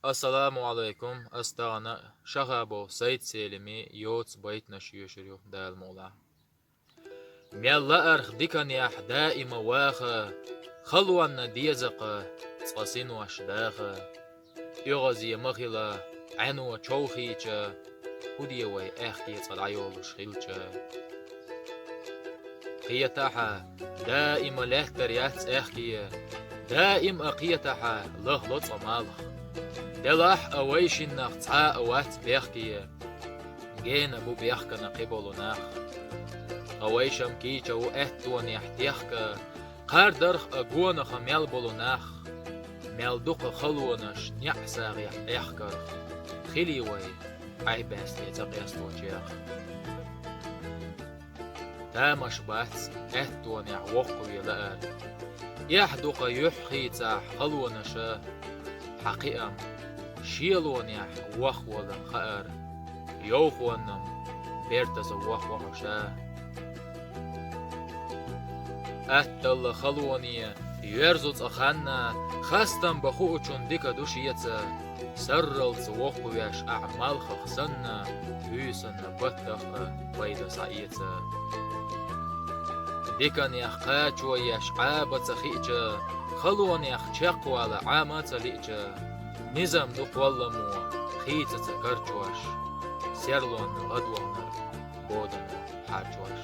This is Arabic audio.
السلام عليكم استغنى شغابو سيد سيلمي يوتس بيت نشيوشريو دا المولا ميلا أرخ ديكن يح دائما واخا خلوان ديزق تصقسين واشداخا يغزي مخيلا عنو تشوخيچا هديوي اخكي تصدعيولو شخيلچا قيتاحا دائما لهتر ياتس اخكي دائم اقيتاحا له لطس مالخ دلاح اويشن نقطع اوات بيخكي جين ابو بيخكنا قبولو ناخ اويشم كيچا و اتوان يحتيخك قاردرخ اقوان خميل بولو ناخ ميلدوق خلونش نعساغ يحتيخكر خيلي وي عيباس يتقياس توجيخ تامش باتس اتوان يعوقو يلقر يحدوق يحخي تاح خلونشا حقيقة شيلون يح وخولا خير يوخونم بيرتز وخوشا أتل خلوني يرزوت أخانا خاستم بخو چون ديكا دوشيتا سرلز وخوياش أعمال خخسنا هيسن بطخ ويدا سعيتا ديكا نيخقات وياش عابت خيجا خلون يخ چقوالا عامات ليجا نظام دوق والله مو خيتة كرچواش سيرلون غدوانر بودن حاجواش